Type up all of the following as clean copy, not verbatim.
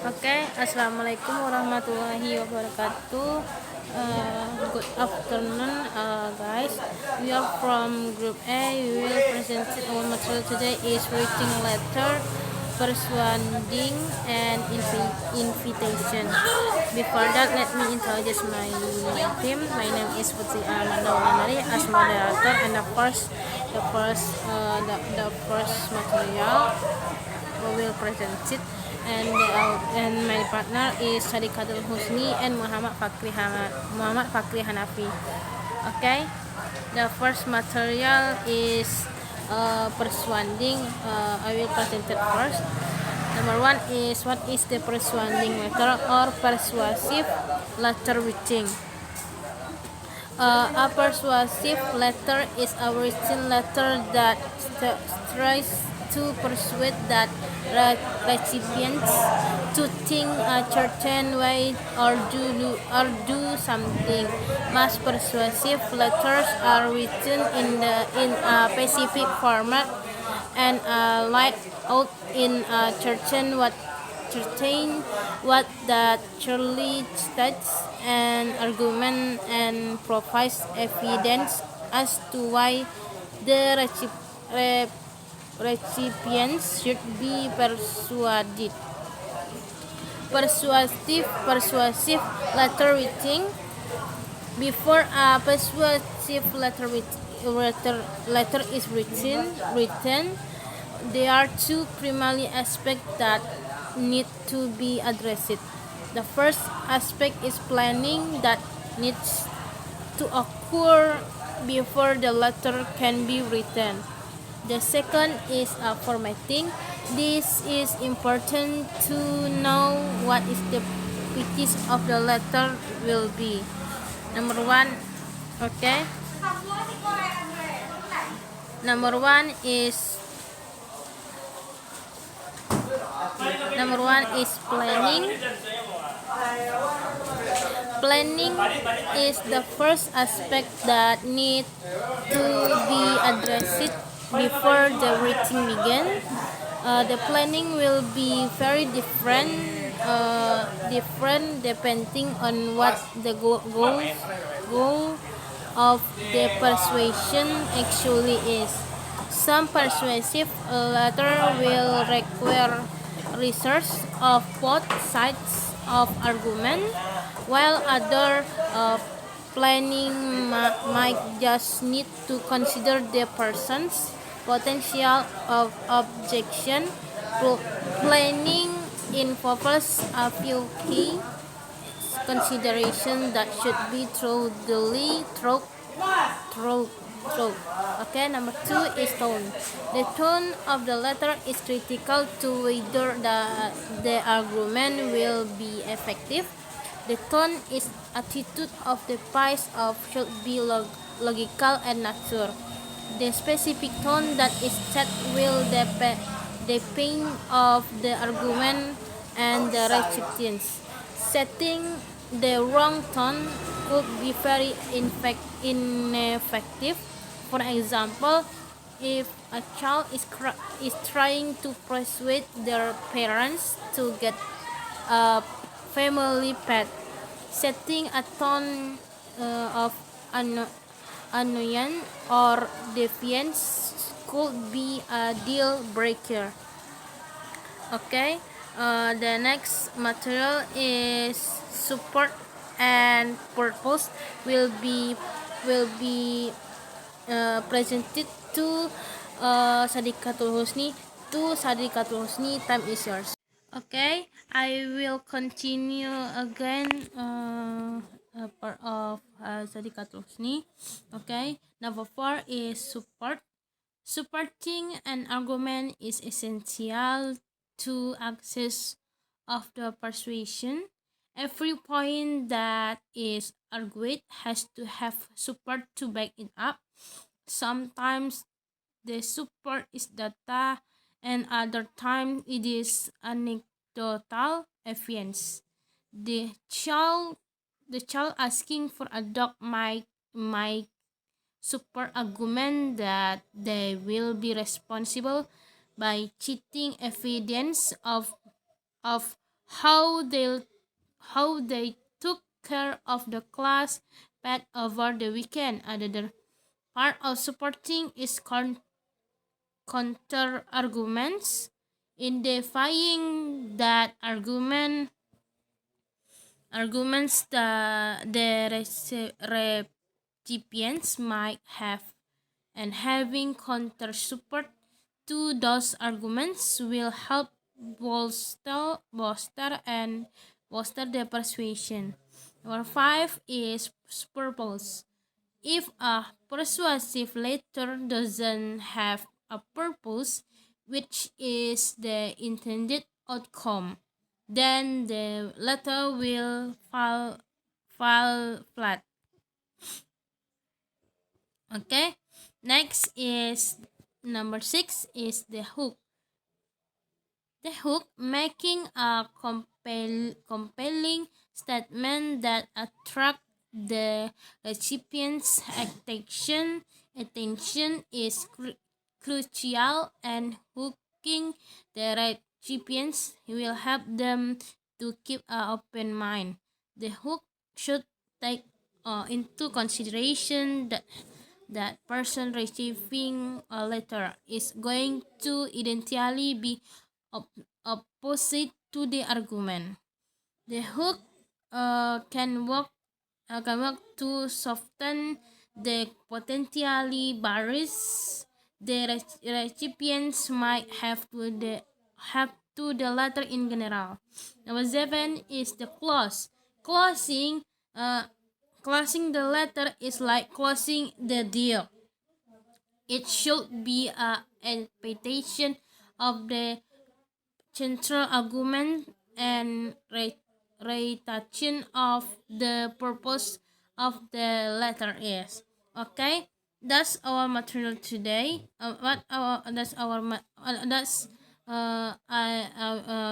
Oke, Assalamualaikum warahmatullahi wabarakatuh. Good afternoon, guys. We are from Group A. We will present our material today is writing letter, persuading, and invitation. Before that, let me introduce my team. My name is Putri Amanda Wulandari as moderator, and the first material we will present it, and my partner is Sadikatul Husni and Muhammad Fakri Hanafi. Okay, the first material is persuading. I will present it first. Number one is what is the persuading letter or persuasive letter writing. A persuasive letter is a written letter that tries to persuade that recipients to think a certain way or do something. Most persuasive letters are written in a specific format and laid out in a certain what that Charlie states an argument and provides evidence as to why the recipients should be persuaded. Persuasive letter writing. Before a persuasive letter is written, there are two primary aspects that need to be addressed. The first aspect is planning that needs to occur before the letter can be written. The second is formatting. This is important to know what is the pitch of the letter will be. Number one, okay. Number one is planning. Planning is the first aspect that needs to be addressed before the writing begins. The planning will be very different depending on what the goal of the persuasion actually is. Some persuasive letter will require research of both sides of argument, while other planning might just need to consider the person's potential of objection. Planning involves a few key considerations that should be thoroughly through. Okay, number two is tone. The tone of the letter is critical to whether the argument will be effective. The tone is attitude of the piece of should be logical and natural. The specific tone that is set will depend of the argument and the recipients. Setting the wrong tone could be very ineffective. For example, if a child is trying to persuade their parents to get a family pet, setting a tone of annoyance or defiance could be a deal breaker. Okay, the next material is support and purpose will be presented to Sadikatul Husni. Time is yours. Okay, I will continue again part of Sadikatul Husni. Okay, number 4 is support. Supporting an argument is essential to access of the persuasion. Every point that is argued has to have support to back it up. Sometimes the support is data, and other times it is anecdotal evidence. The child asking for a dog might support argument that they will be responsible by cheating evidence of how they how they took care of the class pet over the weekend. Another part of supporting is counter arguments. In defying that arguments that the recipients might have, and having counter support to those arguments will help bolster the persuasion. Number five is purpose. If a persuasive letter doesn't have a purpose, which is the intended outcome, then the letter will fall flat. Okay. Next is number six is the hook. The hook, making a compelling statement that attract the recipient's attention is crucial, and hooking the recipients will help them to keep an open mind. The hook should take into consideration that person receiving a letter is going to identically be opposite to the argument. The hook can work to soften the potentially barriers the recipients might have to the letter in general. Number seven is the close. Closing uh, Closing the letter is like closing the deal. It should be a interpretation of the central argument and reiteration of the purpose of the letter is. Okay, that's our material today. What our that's our that's I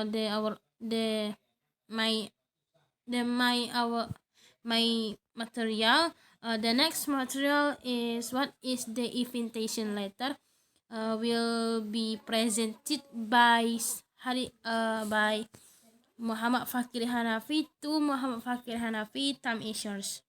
the our the my the my our my material. The next material is what is the invitation letter. Will be presented by by Muhammad Fakir Hanafi to Muhammad Fakir Hanafi. Time is yours.